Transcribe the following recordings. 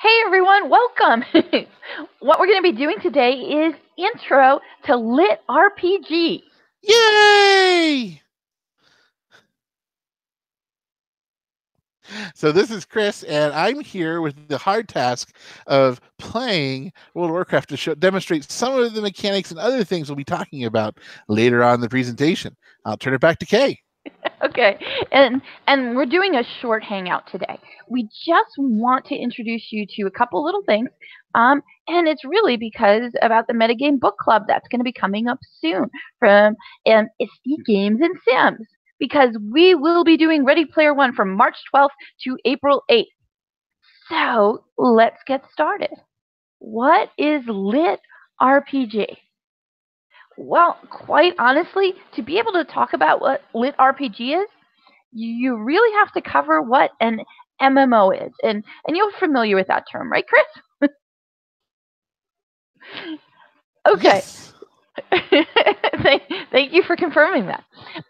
Hey everyone, welcome! What we're going to be doing today is Intro to LitRPG. Yay! So this is Chris, and I'm here with the hard task of playing World of Warcraft to demonstrate some of the mechanics and other things we'll be talking about later on in the presentation. I'll turn it back to Kay. Okay, and we're doing a short hangout today. We just want to introduce you to a couple little things, and it's really because about the Metagame book club that's going to be coming up soon from Is Games and Sims, because we will be doing Ready Player One from March 12th to April 8th. So let's get started. What is Lit RPG? Well, quite honestly, to be able to talk about what Lit RPG is, you really have to cover what an MMO is. And you're familiar with that term, right, Chris? Okay. Yes. Thank you for confirming that.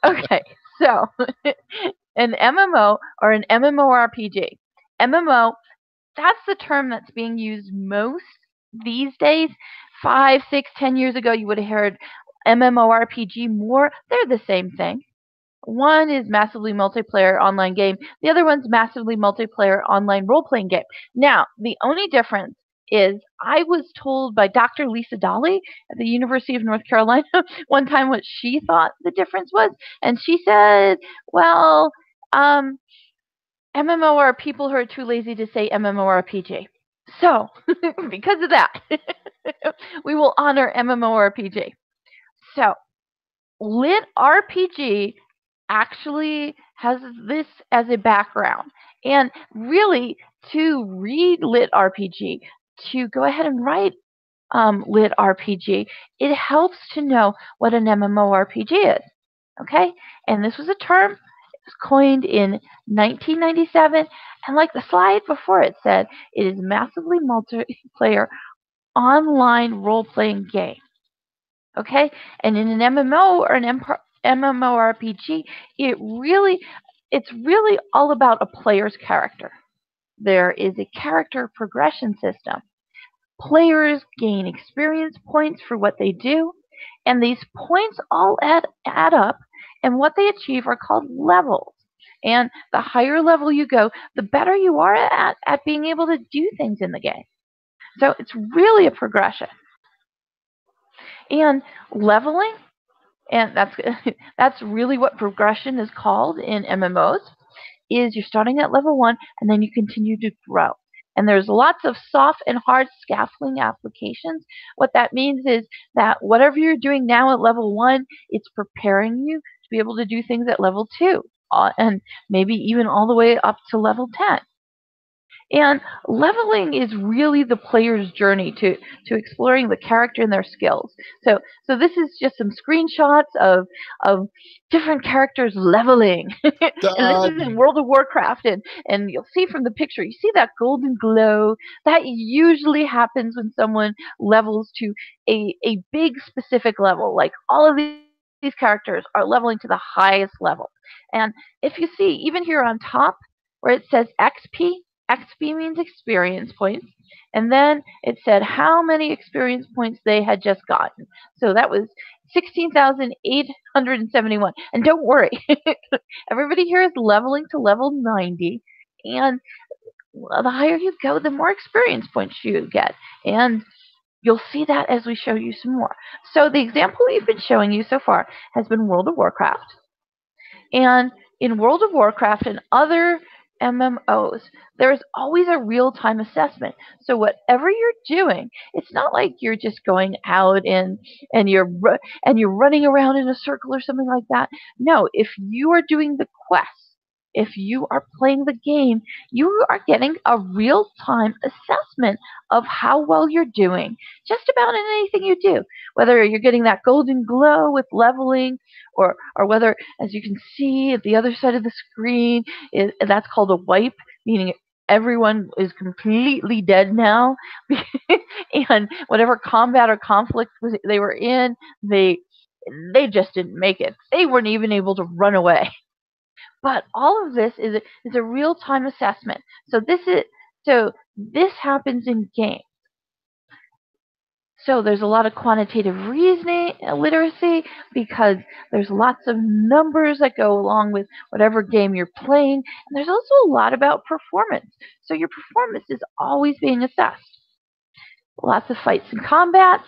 Okay, so an MMO or an MMORPG. MMO, that's the term that's being used most these days. 5, 6, 10 years ago, you would have heard MMORPG more. They're the same thing. One is massively multiplayer online game. The other one's massively multiplayer online role-playing game. Now, the only difference is I was told by Dr. Lisa Dolly at the University of North Carolina one time what she thought the difference was. And she said, well, MMO are people who are too lazy to say MMORPG. So, because of that, we will honor MMORPG. So, Lit RPG actually has this as a background. And really, to read Lit RPG, to go ahead and write Lit RPG, it helps to know what an MMORPG is. Okay? And this was a term coined in 1997, and like the slide before it said, it is massively multiplayer online role-playing game. Okay, and in an MMO or an MMORPG, it's really all about a player's character. There is a character progression system. Players gain experience points for what they do, and these points all add up, and what they achieve are called levels. And the higher level you go, the better you are at being able to do things in the game. So it's really a progression. And leveling, and that's really what progression is called in MMOs, is you're starting at level 1 and then you continue to grow. And there's lots of soft and hard scaffolding applications. What that means is that whatever you're doing now at level 1, it's preparing you to be able to do things at level 2, and maybe even all the way up to level 10. And leveling is really the player's journey to exploring the character and their skills. So this is just some screenshots of different characters leveling. And this is in World of Warcraft, and you'll see from the picture, you see that golden glow. That usually happens when someone levels to a big specific level. Like all of these characters are leveling to the highest level. And if you see, even here on top, where it says XP, XP means experience points. And then it said how many experience points they had just gotten. So that was 16,871. And don't worry, everybody here is leveling to level 90. And the higher you go, the more experience points you get. And you'll see that as we show you some more. So the example we've been showing you so far has been World of Warcraft. And in World of Warcraft and other MMOs, there's always a real-time assessment. So whatever you're doing, it's not like you're just going out and you're running around in a circle or something like that. No, if you are doing the quest, if you are playing the game, you are getting a real-time assessment of how well you're doing, just about in anything you do. Whether you're getting that golden glow with leveling, or whether, as you can see at the other side of the screen, that's called a wipe, meaning everyone is completely dead now, and whatever combat or conflict they were in, they just didn't make it. They weren't even able to run away. But all of this is a real-time assessment. So this So this happens in game. So there's a lot of quantitative reasoning literacy because there's lots of numbers that go along with whatever game you're playing. And there's also a lot about performance. So your performance is always being assessed. Lots of fights and combats.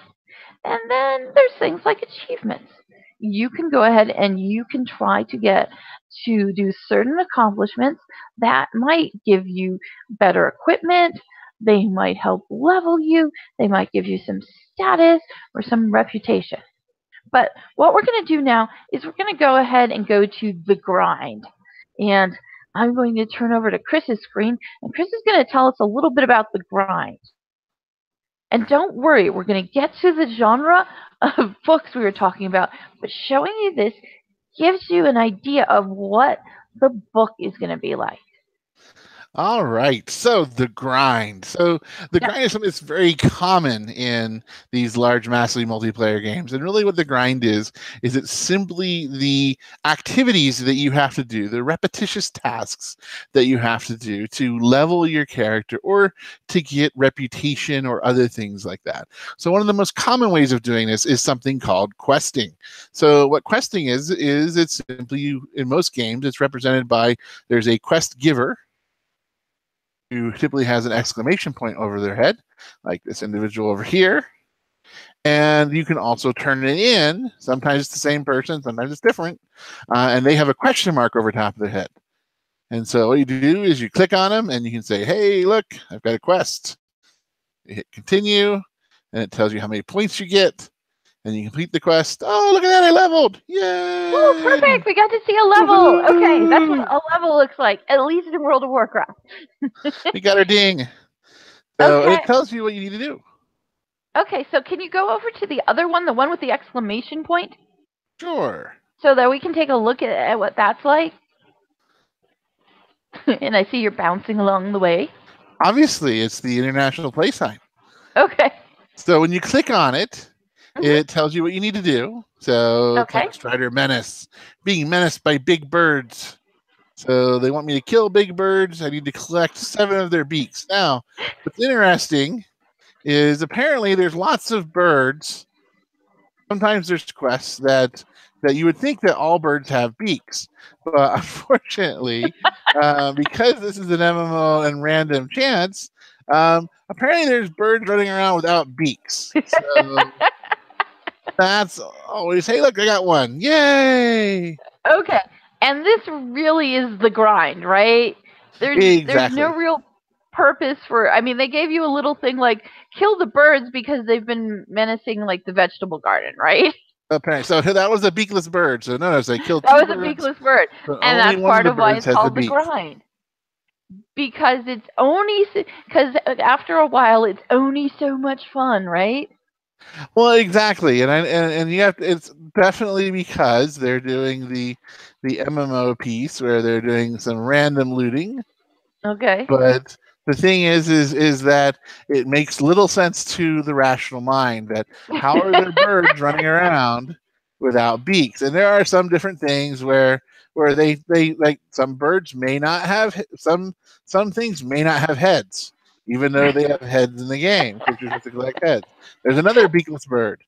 And then there's things like achievements. You can go ahead and you can try to get to do certain accomplishments that might give you better equipment. They might help level you. They might give you some status or some reputation. But what we're going to do now is we're going to go ahead and go to the grind. And I'm going to turn over to Chris's screen, and Chris is going to tell us a little bit about the grind. And don't worry, we're going to get to the genre of books we were talking about, but showing you this gives you an idea of what the book is going to be like. All right. So the grind. So the Yeah. grind is something that's very common in these large, massively multiplayer games. And really what the grind is it's simply the activities that you have to do, the repetitious tasks that you have to do to level your character or to get reputation or other things like that. So one of the most common ways of doing this is something called questing. So what questing is it's simply in most games, it's represented by there's a quest giver who typically has an exclamation point over their head, like this individual over here. And you can also turn it in. Sometimes it's the same person, sometimes it's different. And they have a question mark over top of their head. And so what you do is you click on them and you can say, hey, look, I've got a quest. You hit continue, and it tells you how many points you get. And you complete the quest. Oh, look at that, I leveled. Yay! Oh, perfect. We got to see a level. Okay, that's what a level looks like, at least in World of Warcraft. We got our ding. So Okay. it tells you what you need to do. Okay, so can you go over to the other one, the one with the exclamation point, Sure. so that we can take a look at what that's like? And I see you're bouncing along the way. Obviously, it's the international play sign. Okay. So when you click on it, Mhm. it tells you what you need to do. So Okay. Plant Strider Menace, being menaced by big birds. So they want me to kill big birds. I need to collect 7 of their beaks. Now, what's interesting is apparently there's lots of birds. Sometimes there's quests that you would think that all birds have beaks, but unfortunately, because this is an MMO and random chance, apparently there's birds running around without beaks. So that's always, hey, look, I got one. Yay! Okay. And this really is the grind, right? There's no Exactly. real purpose for, I mean, they gave you a little thing like kill the birds because they've been menacing like the vegetable garden, right? Apparently. So that was a beakless bird. So notice I killed That 2 was a birds, beakless bird. but And only that's one of part the of why birds it's has a called the beak. grind. Because it's only, because after a while, it's only so much fun, right? Well, exactly, and you have to, it's definitely because they're doing the MMO piece where they're doing some random looting. Okay. But the thing is that it makes little sense to the rational mind that how are there birds running around without beaks? And there are some different things where they like some birds may not have some things may not have heads, even though they have heads in the game. Creatures have to collect heads. There's another beakless bird.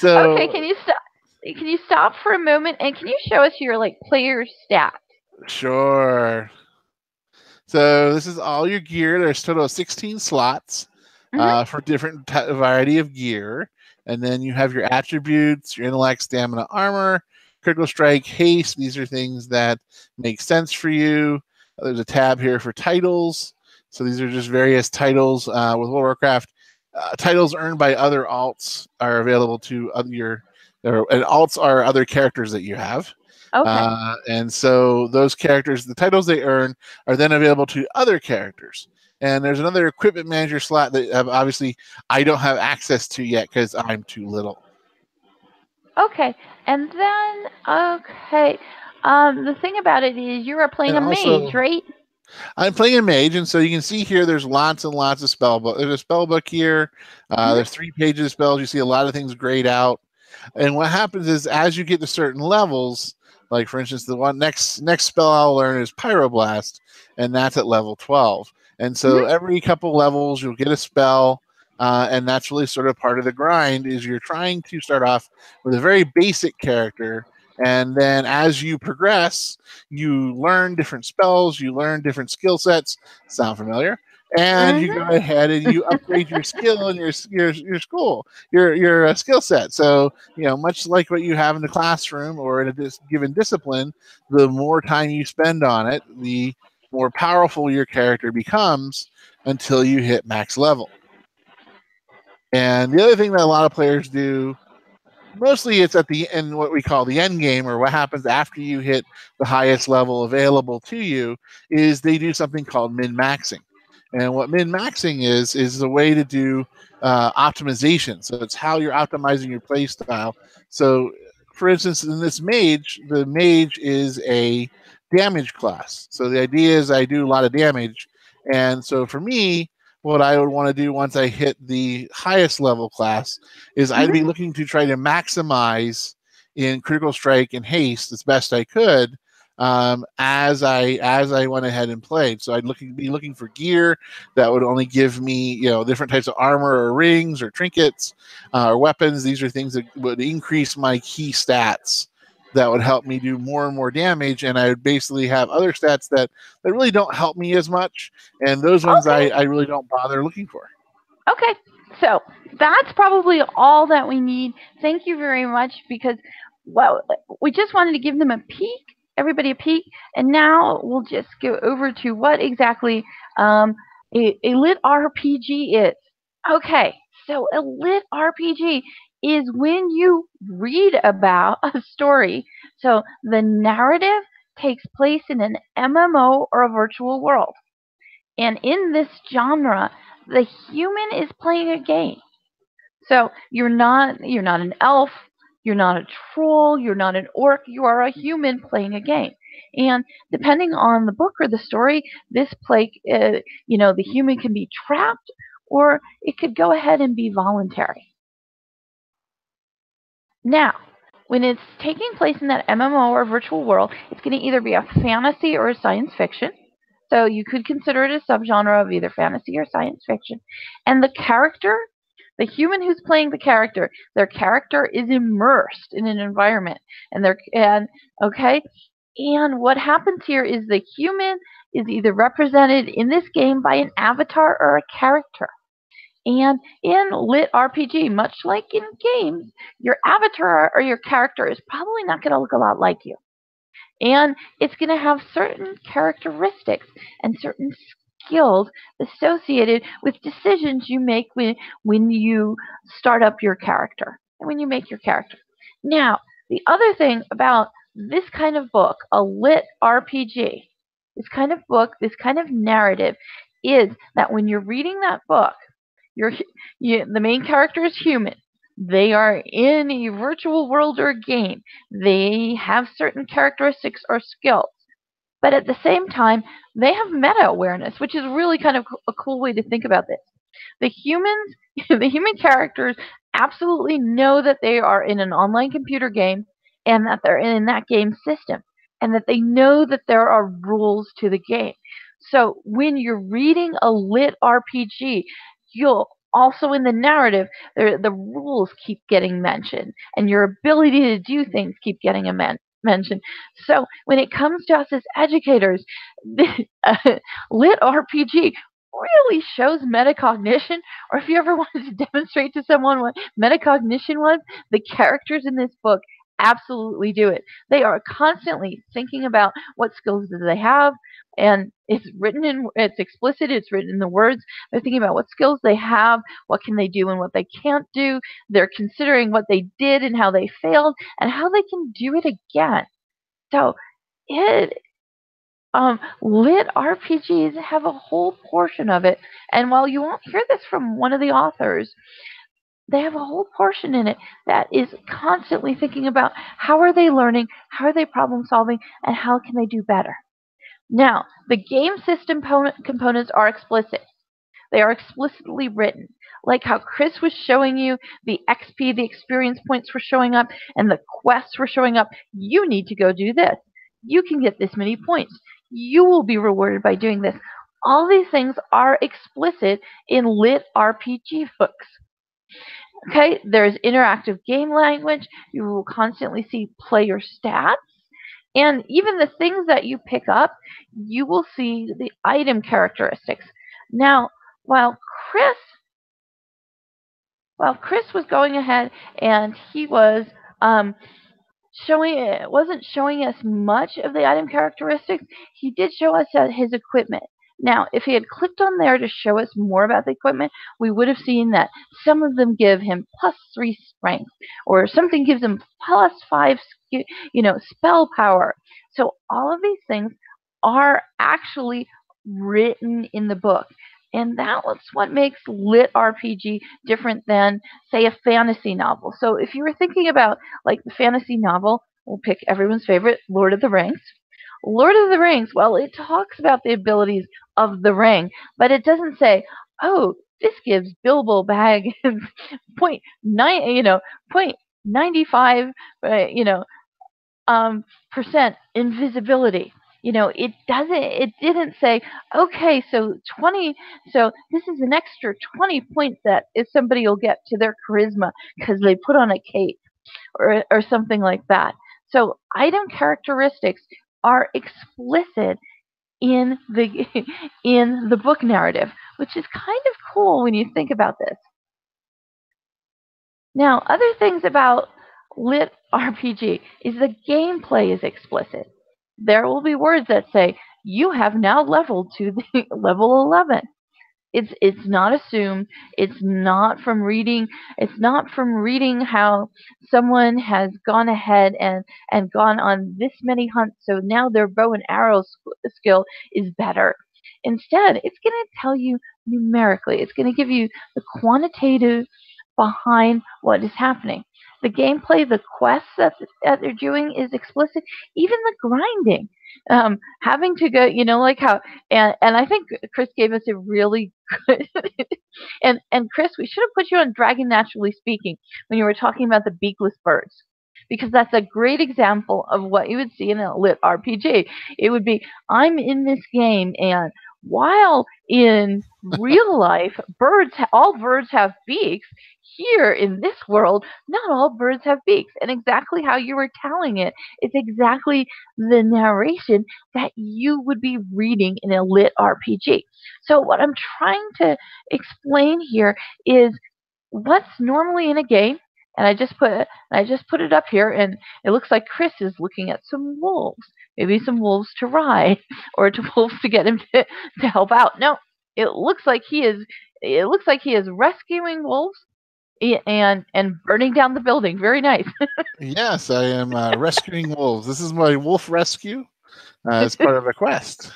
Okay, So can you stop? Can you stop for a moment and can you show us your like player stat? sure. So this is all your gear. There's a total of 16 slots Mm-hmm. for different variety of gear. And then you have your attributes, your intellect, stamina, armor, critical strike, haste. These are things that make sense for you. There's a tab here for titles. So these are just various titles with World of Warcraft. Titles earned by other alts are available to and alts are other characters that you have. Okay. And so those characters, the titles they earn, are then available to other characters. And there's another equipment manager slot that obviously I don't have access to yet because I'm too little. Okay. And then okay. The thing about it is you are playing And a mage, also, right? I'm playing a mage, and so you can see here there's lots and lots of spell book. There's a spell book here. Mm-hmm. There's 3 pages of spells. You see a lot of things grayed out. And what happens is as you get to certain levels, like for instance, the one next spell I'll learn is Pyroblast, and that's at level 12. And so every couple levels, you'll get a spell. And that's really sort of part of the grind is you're trying to start off with a very basic character. And then as you progress, you learn different spells, you learn different skill sets. Sound familiar? And you go ahead and you upgrade your skill and your skill set. So much like what you have in the classroom or in a given discipline, the more time you spend on it, the more powerful your character becomes until you hit max level. And the other thing that a lot of players do, mostly it's at the end, what we call the end game, or what happens after you hit the highest level available to you, is they do something called min-maxing. And what min-maxing is a way to do optimization. So it's how you're optimizing your play style. So, for instance, in this mage, the mage is a damage class. So the idea is I do a lot of damage. And so for me, what I would want to do once I hit the highest level class is I'd be looking to try to maximize in critical strike and haste as best I could as I went ahead and played. So I'd be looking for gear that would only give me different types of armor or rings or trinkets or weapons. These are things that would increase my key stats that would help me do more and more damage, and I would basically have other stats that really don't help me as much, and those ones I really don't bother looking for. Okay, so that's probably all that we need. Thank you very much, because we just wanted to give them everybody a peek, and now we'll just go over to what exactly a lit RPG is. Okay, so a lit RPG is when you read about a story. So the narrative takes place in an MMO or a virtual world. And in this genre, the human is playing a game. So you're not an elf, you're not a troll, you're not an orc, you are a human playing a game. And depending on the book or the story, this the human can be trapped, or it could go ahead and be voluntary. Now, when it's taking place in that MMO or virtual world, it's going to either be a fantasy or a science fiction. So you could consider it a subgenre of either fantasy or science fiction. And the human who's playing the character, their character is immersed in an environment. And what happens here is the human is either represented in this game by an avatar or a character. And in lit RPG, much like in games, your avatar or your character is probably not going to look a lot like you. And it's going to have certain characteristics and certain skills associated with decisions you make when you start up your character and when you make your character. Now, the other thing about this kind of book, a lit RPG, this kind of book, this kind of narrative, is that when you're reading that book, the main character is human. They are in a virtual world or game. They have certain characteristics or skills. But at the same time, they have meta awareness, which is really kind of a cool way to think about this. The human characters absolutely know that they are in an online computer game and that they're in that game system, and that they know that there are rules to the game. So when you're reading a lit RPG, you'll also in the narrative, the rules keep getting mentioned, and your ability to do things keep getting mentioned. So when it comes to us as educators, lit RPG really shows metacognition. Or if you ever wanted to demonstrate to someone what metacognition was, the characters in this book absolutely do it. They are constantly thinking about what skills do they have, and it's explicit, it's written in the words. They're thinking about what skills they have, what can they do and what they can't do. They're considering what they did and how they failed and how they can do it again. So lit RPGs have a whole portion of it, and while you won't hear this from one of the authors, they have a whole portion in it that is constantly thinking about how are they learning, how are they problem solving, and how can they do better. Now, the game system components are explicit. They are explicitly written. Like how Chris was showing you the XP, the experience points were showing up, and the quests were showing up. You need to go do this. You can get this many points. You will be rewarded by doing this. All these things are explicit in LitRPG books. Okay, there's interactive game language. You will constantly see player stats. And even the things that you pick up, you will see the item characteristics. Now, while Chris Chris was going ahead and he was wasn't showing us much of the item characteristics, he did show us his equipment. Now, if he had clicked on there to show us more about the equipment, we would have seen that some of them give him +3 strength, or something gives him +5, spell power. So all of these things are actually written in the book. And that's what makes Lit RPG different than, say, a fantasy novel. So if you were thinking about like the fantasy novel, we'll pick everyone's favorite, Lord of the Rings. Lord of the Rings, well, it talks about the abilities of the ring, but it doesn't say, oh, this gives Bilbo Baggins point nine, point 95, percent invisibility. It doesn't. It didn't say, okay, so 20. So this is an extra 20 points that if somebody will get to their charisma because they put on a cape or something like that. So item characteristics are explicit in the in the book narrative, which is kind of cool when you think about this. Now, other things about Lit RPG is the gameplay is explicit. There will be words that say, you have now leveled to the level 11. It's not assumed. It's not from reading. It's not from reading how someone has gone ahead and gone on this many hunts, so now their bow and arrow skill is better. Instead, it's going to tell you numerically. It's going to give you the quantitative behind what is happening. The gameplay, the quests that they're doing is explicit. Even the grinding, having to go, like how, and I think Chris gave us a really good, and Chris, we should have put you on Dragon Naturally Speaking when you were talking about the beakless birds, because that's a great example of what you would see in a lit RPG. It would be, I'm in this game, and while in real life, all birds have beaks, here in this world, not all birds have beaks. And exactly how you were telling it is exactly the narration that you would be reading in a lit RPG. So what I'm trying to explain here is what's normally in a game, and I just put it up here, and it looks like Chris is looking at some wolves, maybe some wolves to ride, or to wolves to get him to help out. No, it looks like he is. It looks like he is rescuing wolves and burning down the building. Very nice. Yes, I am rescuing wolves. This is my wolf rescue as part of a quest.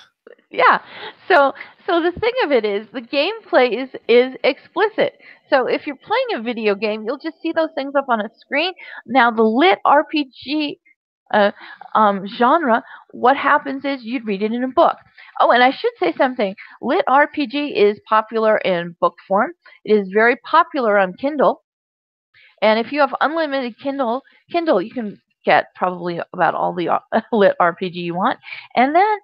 Yeah. So the thing of it is the gameplay is explicit. So if you're playing a video game, you'll just see those things up on a screen. Now the lit RPG genre, what happens is you'd read it in a book. Oh, and I should say something. Lit RPG is popular in book form. It is very popular on Kindle. And if you have unlimited Kindle, you can get probably about all the lit RPG you want. And then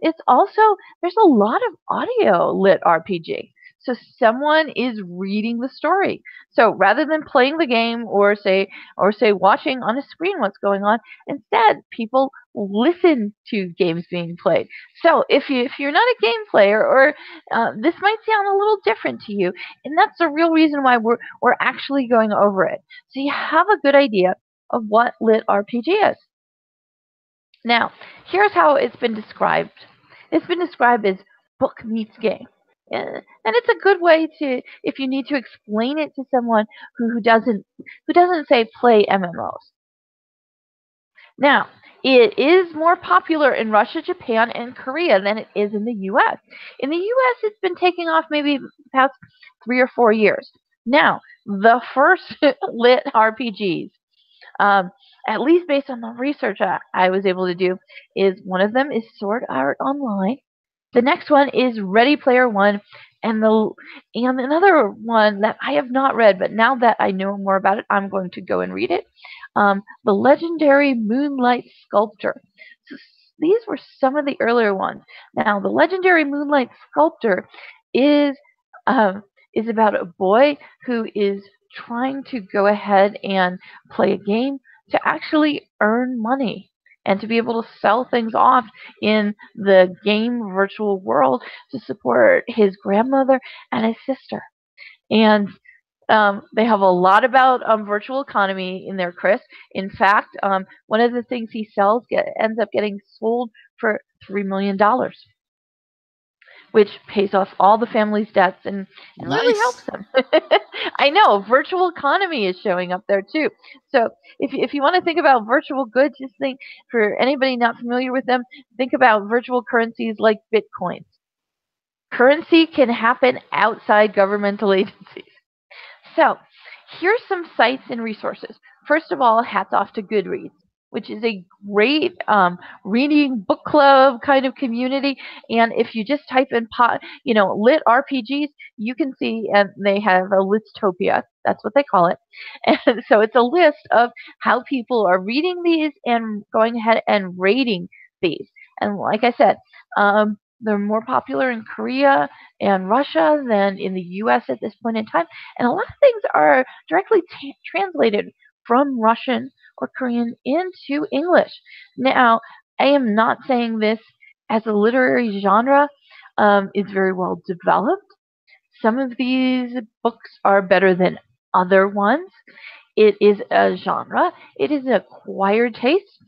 it's also, there's a lot of audio lit RPG. So someone is reading the story. So rather than playing the game or say watching on a screen what's going on, instead people listen to games being played. So if you're not a game player, or this might sound a little different to you, and that's the real reason why we're actually going over it. So you have a good idea of what lit RPG is. Now, here's how it's been described. It's been described as book meets game. And it's a good way to, if you need to explain it to someone who doesn't say play MMOs. Now, it is more popular in Russia, Japan, and Korea than it is in the U.S. In the U.S., it's been taking off maybe the past 3 or 4 years. Now, the first lit RPGs, at least based on the research I was able to do, is one of them is Sword Art Online. The next one is Ready Player One, and another one that I have not read, but now that I know more about it, I'm going to go and read it. The Legendary Moonlight Sculptor. these were some of the earlier ones. Now, the legendary Moonlight Sculptor is is about a boy who is trying to go ahead and play a game to actually earn money and to be able to sell things off in the game virtual world to support his grandmother and his sister. And they have a lot about virtual economy in there, Chris. In fact, one of the things he sells ends up getting sold for $3 million, which pays off all the family's debts and really helps Nice. them. I know, virtual economy is showing up there too. So if you want to think about virtual goods, just think, for anybody not familiar with them, think about virtual currencies like Bitcoins. Currency can happen outside governmental agencies. So, here's some sites and resources. First of all, hats off to Goodreads, which is a great reading book club kind of community. And if you just type in, lit RPGs, you can see, and they have a Listopia. That's what they call it. And so it's a list of how people are reading these and going ahead and rating these. And like I said, they're more popular in Korea and Russia than in the US at this point in time. And a lot of things are directly translated from Russian or Korean into English. Now, I am not saying this as a literary genre is very well developed. Some of these books are better than other ones. It is a genre. It is an acquired taste.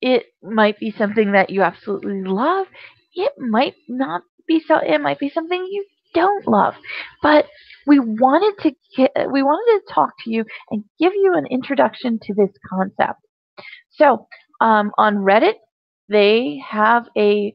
It might be something that you absolutely love. It might not be so. It might be something you don't love. But we wanted to talk to you and give you an introduction to this concept. So on Reddit, they have they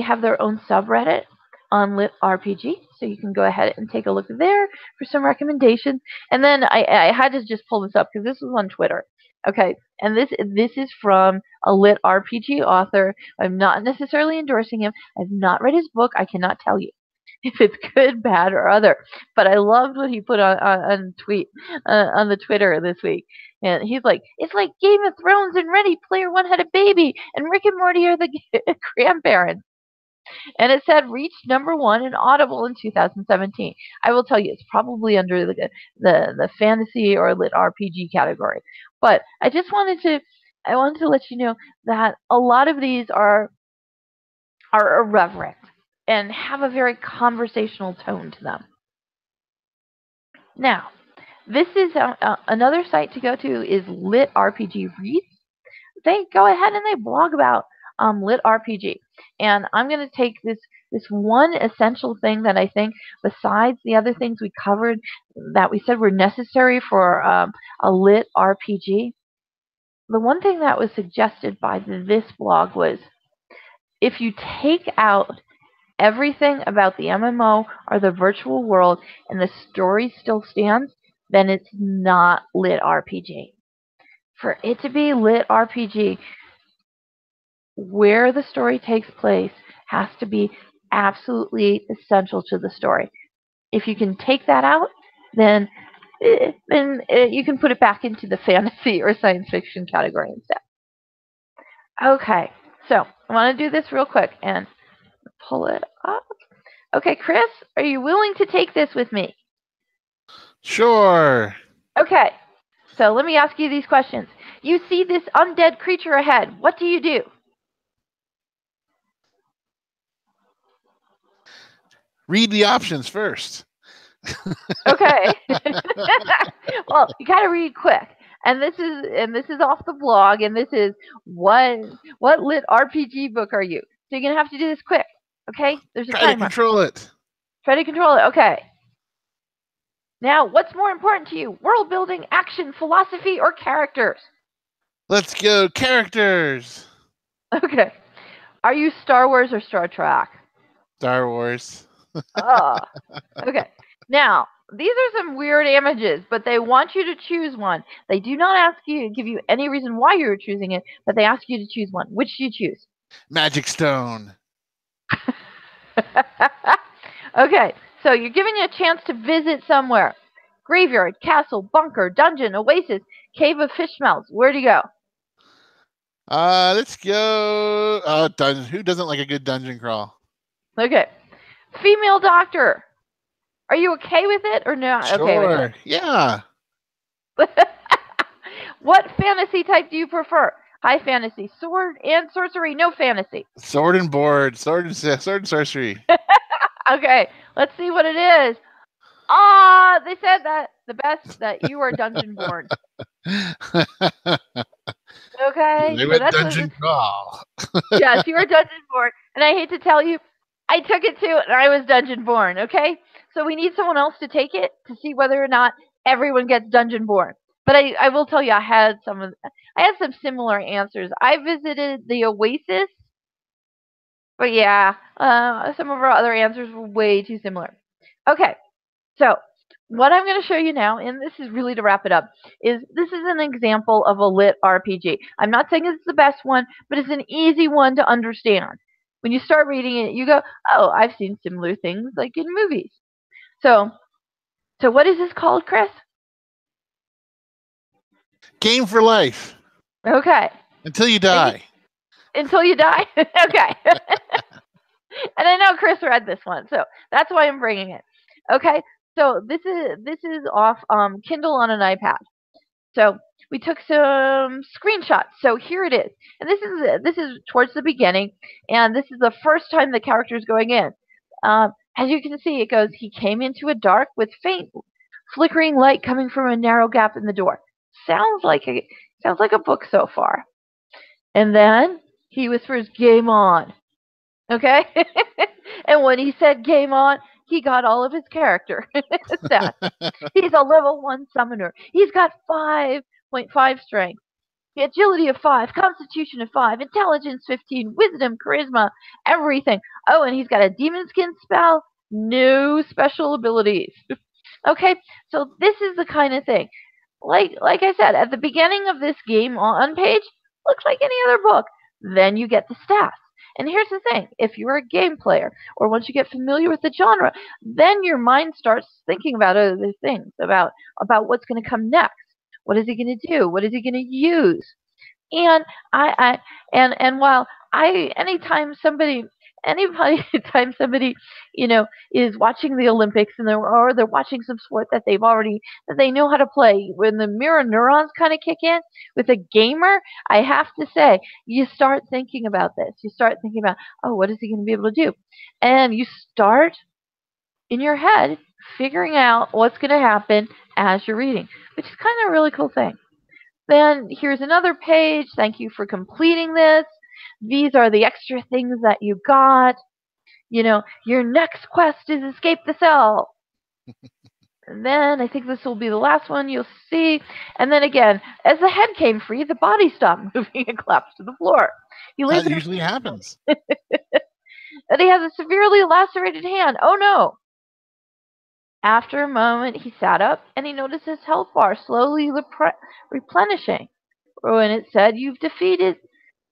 have their own subreddit on LitRPG, so you can go ahead and take a look there for some recommendations. And then I had to just pull this up because this was on Twitter. Okay, and this is from a LitRPG author. I'm not necessarily endorsing him. I've not read his book. I cannot tell you if it's good, bad, or other. But I loved what he put on tweet on the Twitter this week. And he's like, it's like Game of Thrones and Ready Player One had a baby, and Rick and Morty are the grandparents. And it said reached #1 in Audible in 2017. I will tell you, it's probably under the fantasy or lit RPG category. But I wanted to let you know that a lot of these are irreverent and have a very conversational tone to them. Now, this is another site to go to is LitRPG Reads. They go ahead and they blog about LitRPG. And I'm going to take this one essential thing that I think, besides the other things we covered that we said were necessary for a lit RPG, the one thing that was suggested by this blog was, if you take out everything about the MMO or the virtual world and the story still stands, then it's not lit RPG. For it to be lit RPG, where the story takes place has to be absolutely essential to the story. If you can take that out, then you can put it back into the fantasy or science fiction category instead. Okay, so I want to do this real quick and pull it up. Okay, Chris, are you willing to take this with me? Sure. Okay, so let me ask you these questions. You see this undead creature ahead. What do you do? Read the options first. Okay. Well, you gotta read quick. And this is off the blog, and this is what lit RPG book are you? So you're gonna have to do this quick. Okay? There's a Try timer. to control it. Try to control it. Okay. Now, what's more important to you? World building, action, philosophy, or characters? Let's go characters. Okay. Are you Star Wars or Star Trek? Star Wars. Oh. Okay. Now, these are some weird images, but they want you to choose one. They do not give you any reason why you're choosing it, but they ask you to choose one. Which do you choose? Magic Stone. Okay, so you're given you a chance to visit somewhere. Graveyard, castle, bunker, dungeon, oasis, cave of fish mouths. Where do you go? Let's go. Dungeon. Who doesn't like a good dungeon crawl? Okay. Female doctor. Are you okay with it or not okay with it? Sure. Yeah. What fantasy type do you prefer? High fantasy, sword and sorcery, no fantasy. Sword and board. Sword and sorcery. Okay, let's see what it is. Ah, they said that the best that you are dungeon born. Okay, They so went that's what dungeon crawl. yes, you are dungeon born, and I hate to tell you, I took it too, and I was dungeon born. Okay, so we need someone else to take it to see whether or not everyone gets dungeon born. But I will tell you, I had some similar answers. I visited the Oasis, but yeah, some of our other answers were way too similar. Okay, so what I'm going to show you now, and this is really to wrap it up, is this is an example of a lit RPG. I'm not saying it's the best one, but it's an easy one to understand. When you start reading it, you go, oh, I've seen similar things like in movies. So what is this called, Chris? Game for life. Okay. Until you die. Until you die? Okay. And I know Chris read this one, so that's why I'm bringing it. Okay, so this is off Kindle on an iPad. So we took some screenshots. So here it is, and this is towards the beginning, and this is the first time the character is going in. As you can see, it goes. He came into a dark with faint, flickering light coming from a narrow gap in the door. Sounds like a book so far. And then he whispers, "Game on." Okay? And when he said game on, he got all of his character stats. He's a level 1 summoner. He's got 5.5 strength, the agility of 5, constitution of 5, intelligence 15, wisdom, charisma, everything. Oh, and he's got a demon skin spell, no special abilities. Okay, so this is the kind of thing. Like I said, at the beginning of this game on page, looks like any other book. Then you get the stats. And here's the thing, if you're a game player, or once you get familiar with the genre, then your mind starts thinking about other things, about what's going to come next. What is he going to do? What is he going to use? And and while anytime somebody is watching the Olympics and they're watching some sport that they know how to play, when the mirror neurons kind of kick in with a gamer, I have to say, you start thinking about this. You start thinking about, oh, what is he going to be able to do? And you start in your head figuring out what's going to happen as you're reading, which is kind of a really cool thing. Then here's another page. Thank you for completing this. These are the extra things that you got. Your next quest is escape the cell. And then I think this will be the last one you'll see. And then again, as the head came free, the body stopped moving and collapsed to the floor. He lays That usually happens. And he has a severely lacerated hand. Oh no! After a moment, he sat up and he noticed his health bar slowly replenishing. And it said, "You've defeated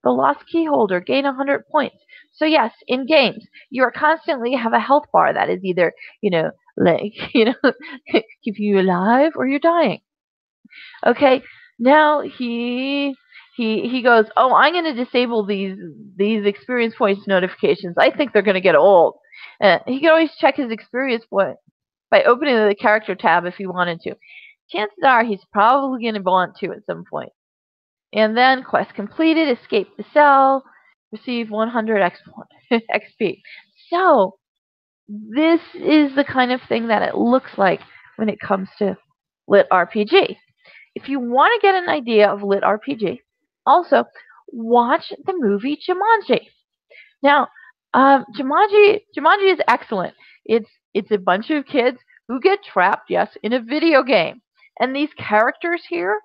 the lost key holder, gain 100 points." So yes, in games, you are constantly have a health bar that is either, like, keeping you alive or you're dying. Okay, now he goes, "Oh, I'm going to disable these experience points notifications. I think they're going to get old." He can always check his experience point by opening the character tab if he wanted to. Chances are he's probably going to want to at some point. And then quest completed, escape the cell, receive 100 XP. So this is the kind of thing that it looks like when it comes to Lit RPG. If you want to get an idea of Lit RPG, also watch the movie Jumanji. Now, Jumanji is excellent. It's a bunch of kids who get trapped, yes, in a video game, and these characters here.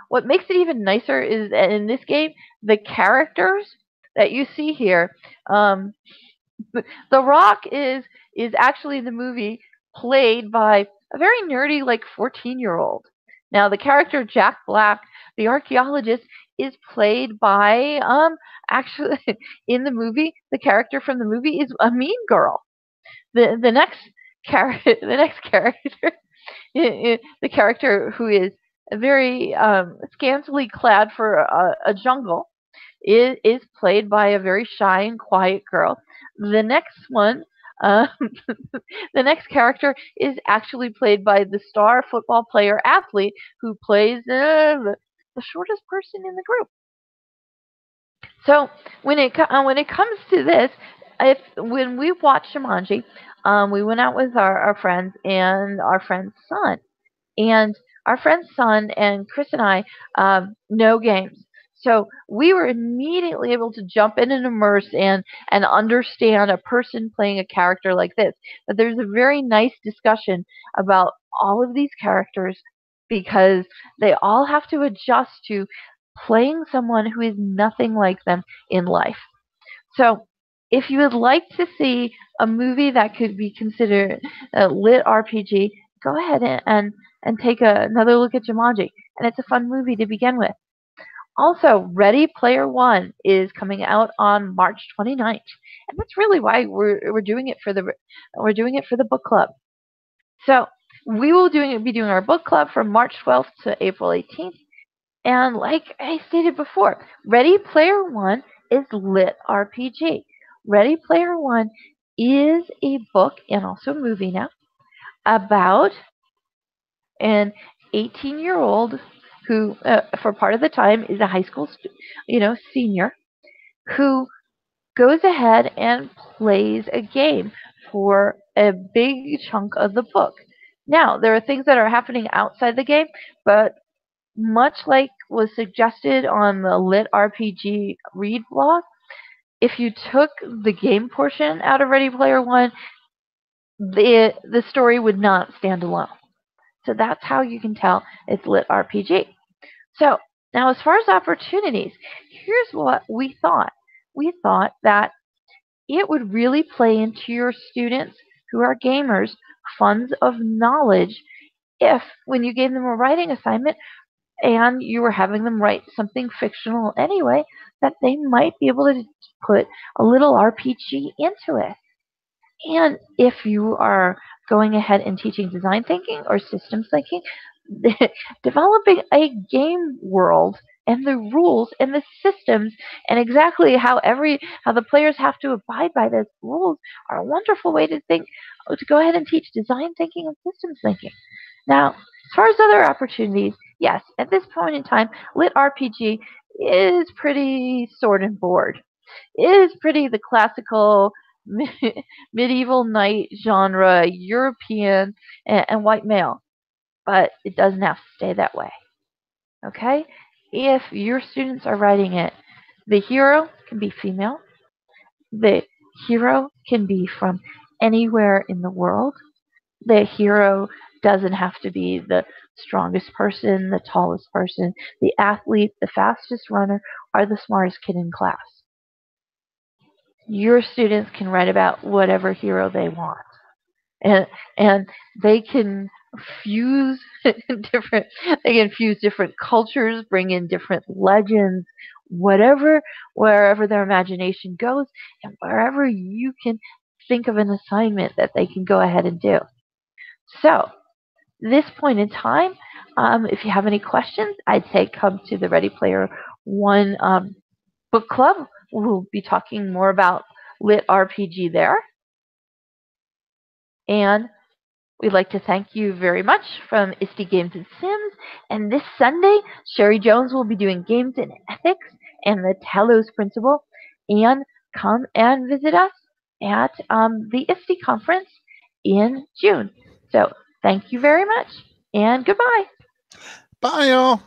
What makes it even nicer is that in this game, the characters that you see here, The Rock is actually in the movie played by a very nerdy, like 14-year-old. Now, the character Jack Black, the archaeologist, is played by actually in the movie. The character from the movie is a mean girl. The next character, the character who is very scantily clad for a jungle, is played by a very shy and quiet girl. The next one, uh, the next character is actually played by the star football player athlete who plays the shortest person in the group. So when it comes to this, if when we watched Jumanji, we went out with our friends and our friend's son, and our friend's son and Chris and I know games. So we were immediately able to jump in and immerse and understand a person playing a character like this. But there's a very nice discussion about all of these characters because they all have to adjust to playing someone who is nothing like them in life. So, if you would like to see a movie that could be considered a lit RPG, go ahead and take another look at Jumanji. And it's a fun movie to begin with. Also, Ready Player One is coming out on March 29th, and that's really why we're doing it for the book club. So we will be doing our book club from March 12th to April 18th. And like I stated before, Ready Player One is Lit RPG. Ready Player One is a book and also a movie now about an 18-year-old who, for part of the time, is a high school, senior who goes ahead and plays a game for a big chunk of the book. Now, there are things that are happening outside the game, but much like was suggested on the Lit RPG Read blog, if you took the game portion out of Ready Player One, the story would not stand alone. So that's how you can tell it's Lit RPG. So now, as far as opportunities, here's what we thought. We thought that it would really play into your students who are gamers funds of knowledge if, when you gave them a writing assignment, and you were having them write something fictional anyway, that they might be able to put a little RPG into it. And if you are going ahead and teaching design thinking or systems thinking, developing a game world and the rules and the systems and exactly how the players have to abide by those rules are a wonderful way to go ahead and teach design thinking and systems thinking. Now, as far as other opportunities, yes, at this point in time, Lit RPG is pretty sword and board. It is pretty the classical medieval knight genre, European and white male, but it doesn't have to stay that way. Okay? If your students are writing it, the hero can be female, the hero can be from anywhere in the world, the hero doesn't have to be the strongest person, the tallest person, the athlete, the fastest runner, or the smartest kid in class. Your students can write about whatever hero they want. And they can fuse different cultures, bring in different legends, wherever their imagination goes, and wherever you can think of an assignment that they can go ahead and do. So, this point in time, if you have any questions, I'd say come to the Ready Player One book club. We'll be talking more about Lit RPG there. And we'd like to thank you very much from ISTE Games and Sims. And this Sunday, Sherry Jones will be doing Games and Ethics and the Talos Principle. And come and visit us at the ISTE conference in June. So thank you very much, and goodbye. Bye, y'all.